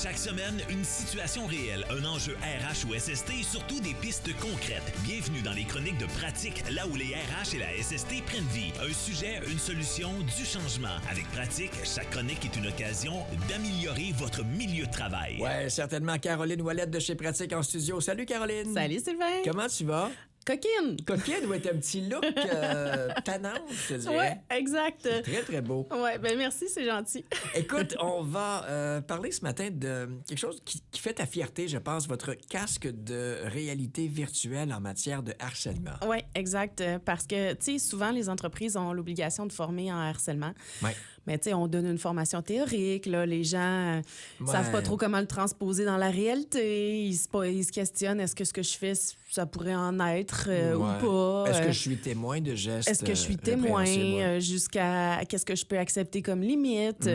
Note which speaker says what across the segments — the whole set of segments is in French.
Speaker 1: Chaque semaine, une situation réelle, un enjeu RH ou SST et surtout des pistes concrètes. Bienvenue dans les chroniques de pratique, là où les RH et la SST prennent vie. Un sujet, une solution, du changement. Avec pratique, chaque chronique est une occasion d'améliorer votre milieu de travail.
Speaker 2: Ouais, certainement. Caroline Ouellette de chez Pratique en studio. Salut Caroline.
Speaker 3: Salut Sylvain.
Speaker 2: Comment tu vas?
Speaker 3: Coquine.
Speaker 2: Coquine, ouais, t'as un petit look tannant, je te dirais.
Speaker 3: Ouais, exact.
Speaker 2: Très, très beau.
Speaker 3: Ouais, ben merci, c'est gentil.
Speaker 2: Écoute, on va parler ce matin de quelque chose qui fait ta fierté, je pense, votre casque de réalité virtuelle en matière de harcèlement.
Speaker 3: Ouais, exact. Parce que, tu sais, souvent, les entreprises ont l'obligation de former en harcèlement.
Speaker 2: Ouais.
Speaker 3: Mais, tu sais, on donne une formation théorique, là. Les gens savent pas trop comment le transposer dans la réalité. Ils se questionnent, est-ce que ce que je fais, ça pourrait en être ou pas?
Speaker 2: Est-ce que je suis témoin de gestes
Speaker 3: Est-ce que je suis témoin jusqu'à qu'est-ce que je peux accepter comme limite?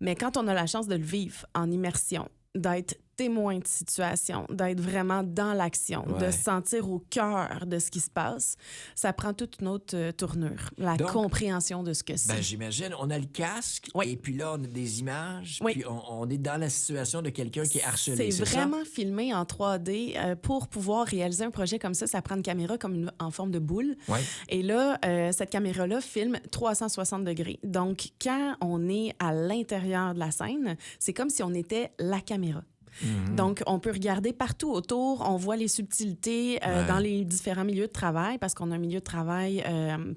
Speaker 3: Mais quand on a la chance de le vivre en immersion, d'être témoin de situation, d'être vraiment dans l'action, de se sentir au cœur de ce qui se passe, ça prend toute une autre tournure, donc, compréhension de ce que c'est.
Speaker 2: Ben, j'imagine, on a le casque et puis là, on a des images, puis on est dans la situation de quelqu'un qui est harcelé,
Speaker 3: c'est vraiment filmé en 3D. Pour pouvoir réaliser un projet comme ça prend une caméra en forme de boule. Et là, cette caméra-là filme 360 degrés. Donc, quand on est à l'intérieur de la scène, c'est comme si on était la caméra. Donc, on peut regarder partout autour. On voit les subtilités dans les différents milieux de travail parce qu'on a un milieu de travail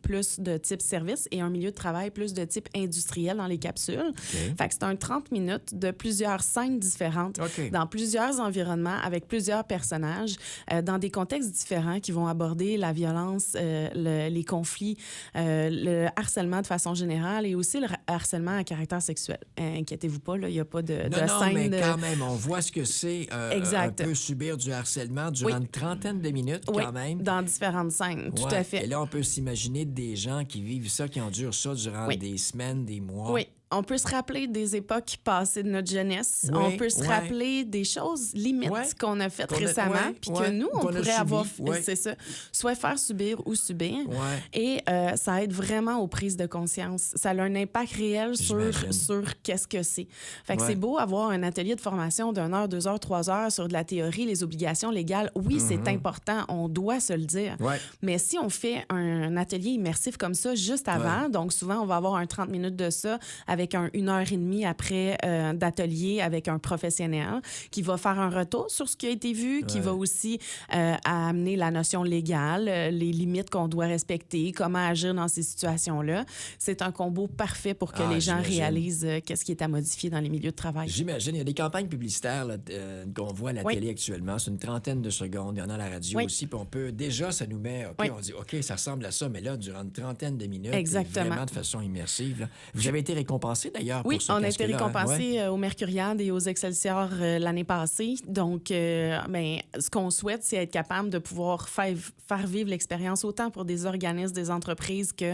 Speaker 3: plus de type service et un milieu de travail plus de type industriel dans les capsules. Fait que c'est un 30 minutes de plusieurs scènes différentes dans plusieurs environnements avec plusieurs personnages dans des contextes différents qui vont aborder la violence, les conflits, le harcèlement de façon générale et aussi le harcèlement à caractère sexuel. Inquiétez-vous pas, il n'y a pas de scène...
Speaker 2: mais quand même, on voit ce que c'est un peu subir du harcèlement durant une trentaine de minutes quand même.
Speaker 3: Dans différentes scènes, tout à fait.
Speaker 2: Et là, on peut s'imaginer des gens qui vivent ça, qui endurent ça durant des semaines, des mois.
Speaker 3: Oui. On peut se rappeler des époques passées de notre jeunesse. On peut se rappeler des choses limites qu'on a faites récemment, puis que nous, on pourrait avoir... C'est ça. Soit faire subir ou subir. Et ça aide vraiment aux prises de conscience. Ça a un impact réel sur qu'est-ce que c'est. Fait que c'est beau avoir un atelier de formation d'1 heure, 2 heures, 3 heures sur de la théorie, les obligations légales. Oui, c'est important. On doit se le dire. Mais si on fait un atelier immersif comme ça juste avant, donc souvent, on va avoir un 30 minutes de ça avec 1h30 après d'atelier avec un professionnel qui va faire un retour sur ce qui a été vu, qui va aussi amener la notion légale, les limites qu'on doit respecter, comment agir dans ces situations-là. C'est un combo parfait pour que les gens réalisent qu'est-ce qui est à modifier dans les milieux de travail.
Speaker 2: J'imagine. Il y a des campagnes publicitaires là, qu'on voit à la télé actuellement. C'est une trentaine de secondes. Il y en a à la radio aussi. Puis on peut... Déjà, ça nous met... on dit, OK, ça ressemble à ça, mais là, durant une trentaine de minutes, vraiment de façon immersive. Là. Vous avez été récompensé d'ailleurs pour ce
Speaker 3: on a été récompensé aux Mercuriades et aux Excelsior l'année passée. Donc, ce qu'on souhaite, c'est être capable de pouvoir faire vivre l'expérience autant pour des organismes, des entreprises que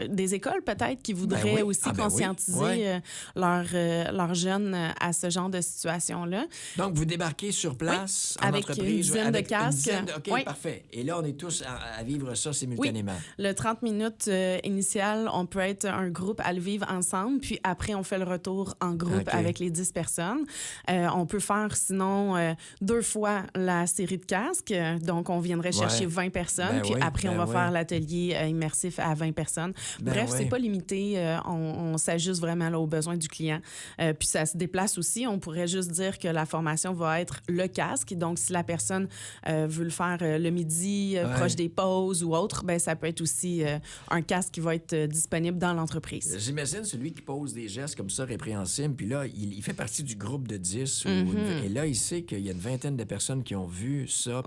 Speaker 3: des écoles peut-être qui voudraient aussi conscientiser leurs jeunes à ce genre de situation-là.
Speaker 2: Donc, vous débarquez sur place en
Speaker 3: avec
Speaker 2: entreprise.
Speaker 3: Une dizaine de casques.
Speaker 2: OK, parfait. Et là, on est tous à vivre ça simultanément.
Speaker 3: Le 30 minutes initial, on peut être un groupe à le vivre ensemble, puis après, on fait le retour en groupe avec les 10 personnes. On peut faire, sinon, 2 fois la série de casques. Donc, on viendrait chercher 20 personnes, puis après, on va faire l'atelier immersif à 20 personnes. Bref, c'est pas limité. On s'ajuste vraiment là, aux besoins du client. Puis, ça se déplace aussi. On pourrait juste dire que la formation va être le casque. Donc, si la personne veut le faire le midi, proche des pauses ou autre, ça peut être aussi un casque qui va être disponible dans l'entreprise.
Speaker 2: J'imagine celui qui pose des gestes comme ça répréhensibles, puis là, il fait partie du groupe de 10. Et là, il sait qu'il y a une vingtaine de personnes qui ont vu ça.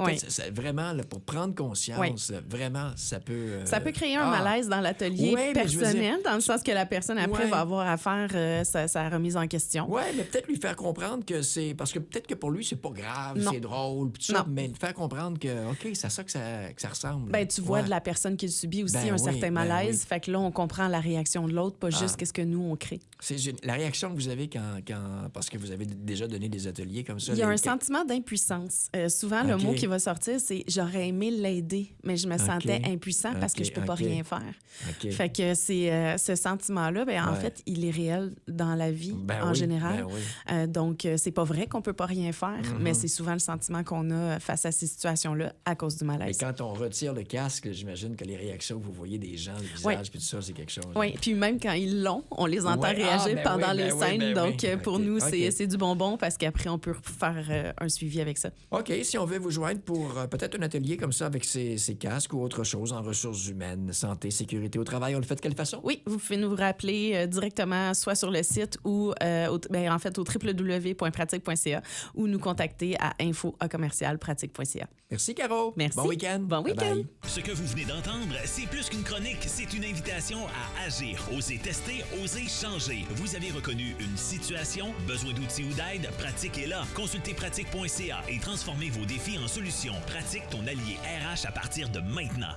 Speaker 2: Vraiment, là, pour prendre conscience, vraiment, ça peut...
Speaker 3: Ça peut créer un malaise dans l'atelier personnel, dans le sens que la personne, après, va avoir à faire sa remise en question.
Speaker 2: Oui, mais peut-être lui faire comprendre que c'est... Parce que peut-être que pour lui, c'est pas grave, c'est drôle, puis tout ça, mais lui faire comprendre que, OK, c'est ça que ça ressemble.
Speaker 3: Tu vois de la personne qui le subit aussi un certain malaise. Fait que là, on comprend la réaction de l'autre, pas juste juste qu'est-ce que nous, on crée.
Speaker 2: La réaction que vous avez parce que vous avez déjà donné des ateliers comme ça.
Speaker 3: Il y a un sentiment d'impuissance. Souvent, le mot qui va sortir, c'est « j'aurais aimé l'aider, mais je me sentais impuissant parce que je peux pas rien faire ». Fait que c'est ce sentiment-là, en fait, il est réel dans la vie en général. Donc, c'est pas vrai qu'on peut pas rien faire, mais c'est souvent le sentiment qu'on a face à ces situations-là à cause du malaise.
Speaker 2: Et quand on retire le casque, j'imagine que les réactions que vous voyez des gens, le visage, puis tout ça, c'est quelque chose.
Speaker 3: Oui, puis même quand ils l'ont, on les entend réagir pendant les scènes. Donc, pour nous, c'est du bonbon parce qu'après, on peut faire un suivi avec ça.
Speaker 2: OK. Si on veut vous joindre pour peut-être un atelier comme ça avec ces casques ou autre chose en ressources humaines, santé, sécurité au travail, on le fait de quelle façon?
Speaker 3: Oui, vous pouvez nous rappeler directement soit sur le site ou en fait au www.pratique.ca ou nous contacter à info@commercialpratique.ca.
Speaker 2: Merci, Caro.
Speaker 3: Merci.
Speaker 2: Bon week-end.
Speaker 3: Bon week-end.
Speaker 2: Bye bye.
Speaker 1: Ce que vous venez d'entendre, c'est plus qu'une chronique, c'est une invitation à agir. Osez tester, osez changer. Vous avez reconnu une situation, besoin d'outils ou d'aide? Pratique est là. Consultez pratique.ca et transformez vos défis en solutions. Pratique, ton allié RH à partir de maintenant.